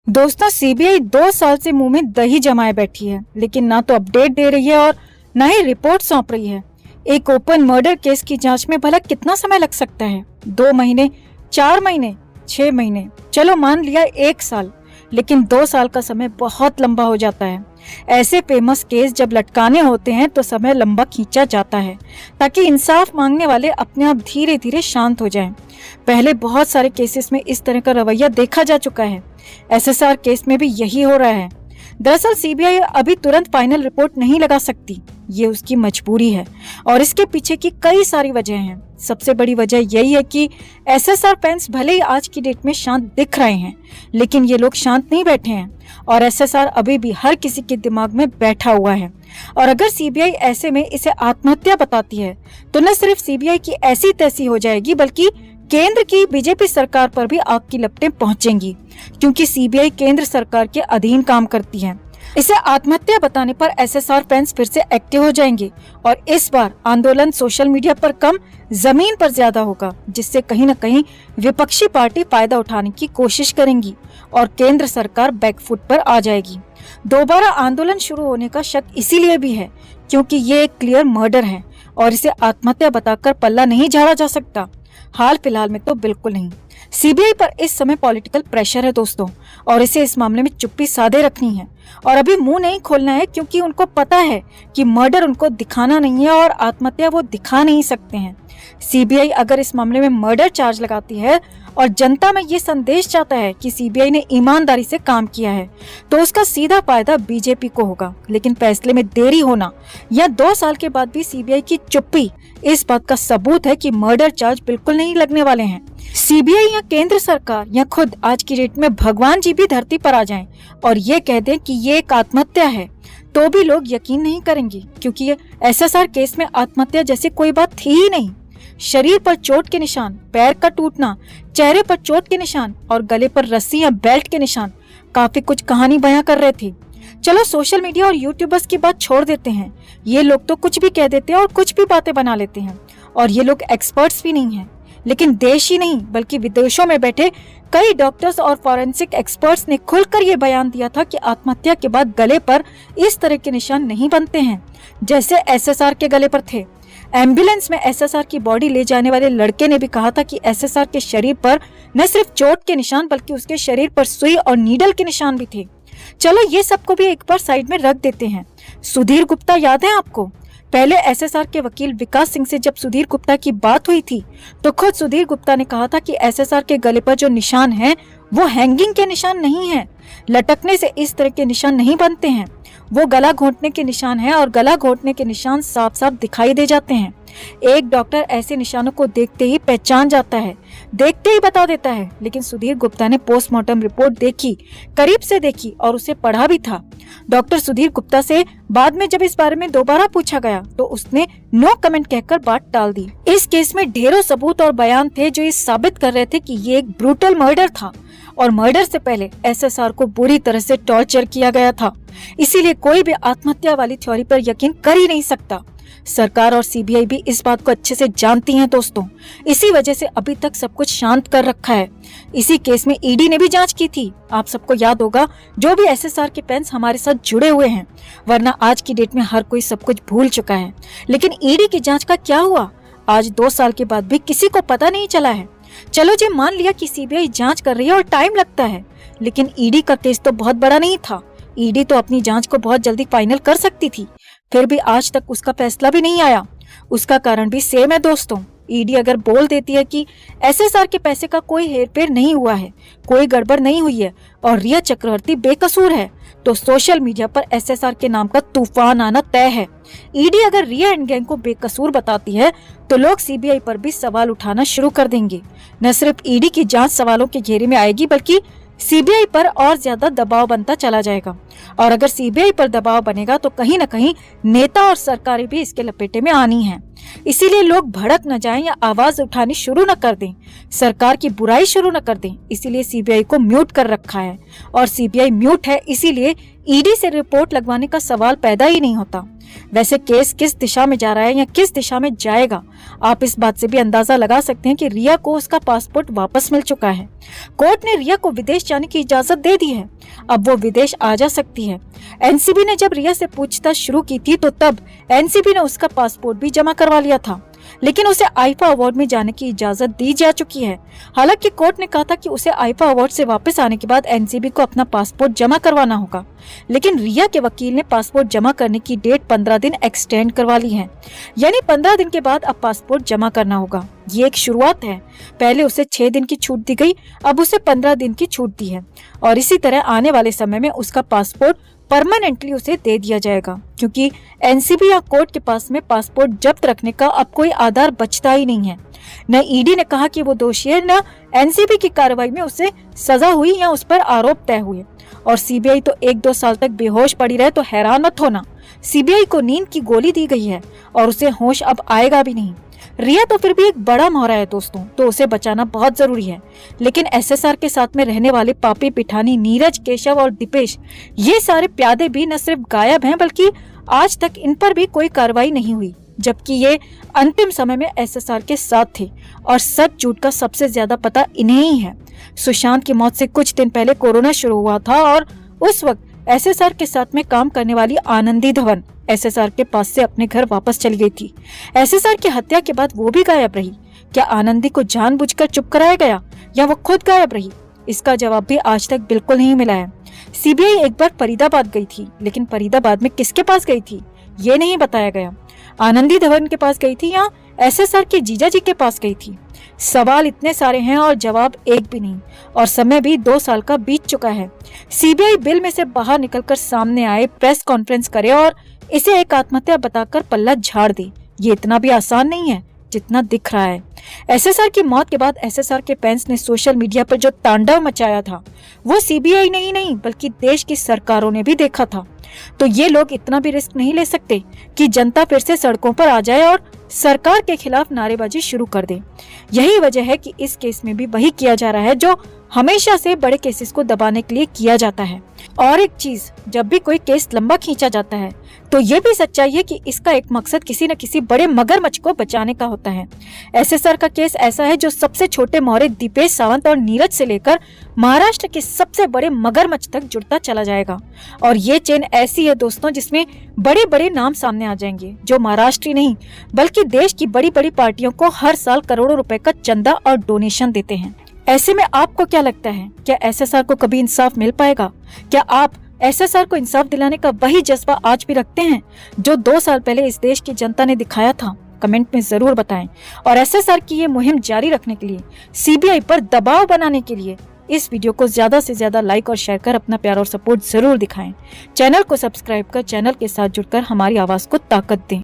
दोस्तों, सीबीआई 2 साल से मुंह में दही जमाए बैठी है, लेकिन ना तो अपडेट दे रही है और ना ही रिपोर्ट सौंप रही है। एक ओपन मर्डर केस की जांच में भला कितना समय लग सकता है? 2 महीने, 4 महीने, 6 महीने, चलो मान लिया 1 साल, लेकिन 2 साल का समय बहुत लंबा हो जाता है। ऐसे फेमस केस जब लटकाने होते हैं तो समय लंबा खींचा जाता है ताकि इंसाफ मांगने वाले अपने आप धीरे धीरे शांत हो जाएं। पहले बहुत सारे केसेस में इस तरह का रवैया देखा जा चुका है। एसएसआर केस में भी यही हो रहा है। दरअसल सीबीआई अभी तुरंत फाइनल रिपोर्ट नहीं लगा सकती, ये उसकी मजबूरी है और इसके पीछे की कई सारी वजह हैं। सबसे बड़ी वजह यही है कि एसएसआर फैंस भले ही आज की डेट में शांत दिख रहे हैं, लेकिन ये लोग शांत नहीं बैठे हैं और एसएसआर अभी भी हर किसी के दिमाग में बैठा हुआ है। और अगर सीबीआई ऐसे में इसे आत्महत्या बताती है तो न सिर्फ सीबीआई की ऐसी तैसी हो जाएगी, बल्कि केंद्र की बीजेपी सरकार पर भी आग की लपटें पहुंचेंगी, क्योंकि सीबीआई केंद्र सरकार के अधीन काम करती है। इसे आत्महत्या बताने पर एसएसआर फैंस फिर से एक्टिव हो जाएंगे और इस बार आंदोलन सोशल मीडिया पर कम, जमीन पर ज्यादा होगा, जिससे कहीं न कहीं विपक्षी पार्टी फायदा उठाने की कोशिश करेंगी और केंद्र सरकार बैकफुट पर आ जाएगी। दोबारा आंदोलन शुरू होने का शक इसीलिए भी है क्योंकि ये एक क्लियर मर्डर है और इसे आत्महत्या बताकर पल्ला नहीं झाड़ा जा सकता। हाल फिलहाल में तो बिल्कुल नहीं। सीबीआई पर इस समय पॉलिटिकल प्रेशर है दोस्तों, और इसे इस मामले में चुप्पी साधे रखनी है और अभी मुंह नहीं खोलना है, क्योंकि उनको पता है कि मर्डर उनको दिखाना नहीं है और आत्महत्या वो दिखा नहीं सकते हैं। सीबीआई अगर इस मामले में मर्डर चार्ज लगाती है और जनता में ये संदेश जाता है कि सीबीआई ने ईमानदारी से काम किया है, तो उसका सीधा फायदा बीजेपी को होगा। लेकिन फैसले में देरी होना या 2 साल के बाद भी सीबीआई की चुप्पी इस बात का सबूत है कि मर्डर चार्ज बिल्कुल नहीं लगने वाले हैं। सीबीआई या केंद्र सरकार या खुद आज की डेट में भगवान जी भी धरती पर आ जाएं और ये कह दें कि ये एक आत्महत्या है, तो भी लोग यकीन नहीं करेंगे, क्योंकि ये एसएसआर केस में आत्महत्या जैसी कोई बात थी ही नहीं। शरीर पर चोट के निशान, पैर का टूटना, चेहरे पर चोट के निशान और गले पर रस्सी या बेल्ट के निशान काफी कुछ कहानी बयां कर रहे थे। चलो सोशल मीडिया और यूट्यूबर्स की बात छोड़ देते हैं, ये लोग तो कुछ भी कह देते हैं और कुछ भी बातें बना लेते हैं और ये लोग एक्सपर्ट्स भी नहीं हैं। लेकिन देश ही नहीं बल्कि विदेशों में बैठे कई डॉक्टर्स और फॉरेंसिक एक्सपर्ट्स ने खुलकर ये बयान दिया था कि आत्महत्या के बाद गले पर इस तरह के निशान नहीं बनते हैं जैसे एसएसआर के गले पर थे। एम्बुलेंस में एसएसआर की बॉडी ले जाने वाले लड़के ने भी कहा था कि एसएसआर के शरीर पर न सिर्फ चोट के निशान बल्कि उसके शरीर पर सुई और नीडल के निशान भी थे। चलो ये सबको भी एक बार साइड में रख देते हैं। सुधीर गुप्ता याद है आपको? पहले एसएसआर के वकील विकास सिंह से जब सुधीर गुप्ता की बात हुई थी तो खुद सुधीर गुप्ता ने कहा था कि एसएसआर के गले पर जो निशान हैं वो हैंगिंग के निशान नहीं है, लटकने से इस तरह के निशान नहीं बनते हैं, वो गला घोंटने के निशान है और गला घोंटने के निशान साफ साफ दिखाई दे जाते हैं। एक डॉक्टर ऐसे निशानों को देखते ही पहचान जाता है, देखते ही बता देता है। लेकिन सुधीर गुप्ता ने पोस्टमार्टम रिपोर्ट देखी, करीब से देखी और उसे पढ़ा भी था। डॉक्टर सुधीर गुप्ता से बाद में जब इस बारे में दोबारा पूछा गया तो उसने नो कमेंट कहकर बात टाल दी। इस केस में ढेरों सबूत और बयान थे जो ये साबित कर रहे थे कि ये एक ब्रूटल मर्डर था और मर्डर से पहले एसएसआर को बुरी तरह से टॉर्चर किया गया था। इसीलिए कोई भी आत्महत्या वाली थ्योरी पर यकीन कर ही नहीं सकता। सरकार और सीबीआई भी इस बात को अच्छे से जानती हैं दोस्तों, इसी वजह से अभी तक सब कुछ शांत कर रखा है। इसी केस में ईडी ने भी जांच की थी, आप सबको याद होगा, जो भी एसएसआर के फैंस हमारे साथ जुड़े हुए हैं, वरना आज की डेट में हर कोई सब कुछ भूल चुका है। लेकिन ईडी की जांच का क्या हुआ? आज 2 साल के बाद भी किसी को पता नहीं चला है। चलो जी, मान लिया कि सीबीआई जांच कर रही है और टाइम लगता है, लेकिन ईडी का केस तो बहुत बड़ा नहीं था। ईडी तो अपनी जांच को बहुत जल्दी फाइनल कर सकती थी, फिर भी आज तक उसका फैसला भी नहीं आया। उसका कारण भी सेम है दोस्तों। ईडी अगर बोल देती है कि एसएसआर के पैसे का कोई हेरफेर नहीं हुआ है, कोई गड़बड़ नहीं हुई है और रिया चक्रवर्ती बेकसूर है, तो सोशल मीडिया पर एसएसआर के नाम का तूफान आना तय है। ईडी अगर रिया एंड गैंग को बेकसूर बताती है तो लोग सीबीआई पर भी सवाल उठाना शुरू कर देंगे। न सिर्फ ईडी की जांच सवालों के घेरे में आएगी बल्कि सीबीआई पर और ज्यादा दबाव बनता चला जाएगा और अगर सीबीआई पर दबाव बनेगा तो कहीं न कहीं नेता और सरकारें भी इसके लपेटे में आनी हैं। इसीलिए लोग भड़क न जाएं या आवाज उठानी शुरू न कर दें, सरकार की बुराई शुरू न कर दें। इसीलिए सीबीआई को म्यूट कर रखा है और सीबीआई म्यूट है, इसीलिए ईडी से रिपोर्ट लगवाने का सवाल पैदा ही नहीं होता। वैसे केस किस दिशा में जा रहा है या किस दिशा में जाएगा, आप इस बात से भी अंदाजा लगा सकते हैं कि रिया को उसका पासपोर्ट वापस मिल चुका है। कोर्ट ने रिया को विदेश जाने की इजाजत दे दी है अब वो विदेश आ जा सकती है। एनसीबी ने जब रिया से पूछताछ शुरू की थी तो तब एनसीबी ने उसका पासपोर्ट भी जमा करवा लिया था, लेकिन उसे आईफा अवार्ड में जाने की इजाजत दी जा चुकी है। हालांकि कोर्ट ने कहा था कि उसे आईफा अवार्ड से वापस आने के बाद एनसीबी को अपना पासपोर्ट जमा करवाना होगा, लेकिन रिया के वकील ने पासपोर्ट जमा करने की डेट 15 दिन एक्सटेंड करवा ली है, यानी 15 दिन के बाद अब पासपोर्ट जमा करना होगा। ये एक शुरुआत है। पहले उसे 6 दिन की छूट दी गई, अब उसे 15 दिन की छूट दी है और इसी तरह आने वाले समय में उसका पासपोर्ट परमानेंटली उसे दे दिया जाएगा, क्योंकि एनसीबी या कोर्ट के पास में पासपोर्ट जब्त रखने का अब कोई आधार बचता ही नहीं है। न ईडी ने कहा कि वो दोषी है, न एनसीबी की कार्रवाई में उसे सजा हुई या उस पर आरोप तय हुए। और सीबीआई तो 1-2 साल तक बेहोश पड़ी रहे तो हैरान मत होना। सीबीआई को नींद की गोली दी गई है और उसे होश अब आएगा भी नहीं। रिया तो फिर भी एक बड़ा मोहरा है दोस्तों, तो उसे बचाना बहुत जरूरी है। लेकिन एसएसआर के साथ में रहने वाले पापी पिठानी, नीरज, केशव और दीपेश, ये सारे प्यादे भी न सिर्फ गायब हैं बल्कि आज तक इन पर भी कोई कार्रवाई नहीं हुई, जबकि ये अंतिम समय में एसएसआर के साथ थे और सच झूठ का सबसे ज्यादा पता इन्हें ही है। सुशांत की मौत से कुछ दिन पहले कोरोना शुरू हुआ था और उस वक्त एसएसआर के साथ में काम करने वाली आनंदी धवन एसएसआर के पास से अपने घर वापस चली गई थी। एसएसआर की हत्या के बाद वो भी गायब रही। क्या आनंदी को जानबूझकर चुप कराया गया या वो खुद गायब रही? इसका जवाब भी आज तक बिल्कुल नहीं मिला है। सीबीआई एक बार फरीदाबाद गई थी, लेकिन फरीदाबाद में किसके पास गई थी ये नहीं बताया गया। आनंदी धवन के पास गई थी या एसएसआर के जीजा जी के पास गई थी? सवाल इतने सारे हैं और जवाब एक भी नहीं, और समय भी 2 साल का बीत चुका है। सीबीआई बिल में से बाहर निकलकर सामने आए, प्रेस कॉन्फ्रेंस करे और इसे एक आत्महत्या बताकर पल्ला झाड़ दे। ये इतना भी आसान नहीं है जितना दिख रहा है। एसएसआर की मौत के बाद एसएसआर के फैंस ने सोशल मीडिया पर जो तांडव मचाया था वो सीबीआई ने ही नहीं बल्कि देश की सरकारों ने भी देखा था। तो ये लोग इतना भी रिस्क नहीं ले सकते कि जनता फिर से सड़कों पर आ जाए और सरकार के खिलाफ नारेबाजी शुरू कर दे। यही वजह है कि इस केस में भी वही किया जा रहा है जो हमेशा से बड़े केसेस को दबाने के लिए किया जाता है। और एक चीज, जब भी कोई केस लंबा खींचा जाता है तो ये भी सच्चाई है कि इसका एक मकसद किसी न किसी बड़े मगरमच्छ को बचाने का होता है। एसएसआर का केस ऐसा है जो सबसे छोटे मोहरे दीपेश सावंत और नीरज से लेकर महाराष्ट्र के सबसे बड़े मगरमच्छ तक जुड़ता चला जाएगा। और ये चेन ऐसी है दोस्तों जिसमें बड़े बड़े नाम सामने आ जाएंगे जो महाराष्ट्र नहीं बल्कि देश की बड़ी बड़ी पार्टियों को हर साल करोड़ों रुपए का चंदा और डोनेशन देते हैं। ऐसे में आपको क्या लगता है, क्या एसएसआर को कभी इंसाफ मिल पाएगा? क्या आप एसएसआर को इंसाफ दिलाने का वही जज्बा आज भी रखते हैं जो 2 साल पहले इस देश की जनता ने दिखाया था? कमेंट में जरूर बताएं। और एसएसआर की ये मुहिम जारी रखने के लिए, सीबीआई पर दबाव बनाने के लिए इस वीडियो को ज्यादा से ज्यादा लाइक और शेयर कर अपना प्यार और सपोर्ट जरूर दिखाएं। चैनल को सब्सक्राइब कर चैनल के साथ जुड़कर हमारी आवाज को ताकत दें।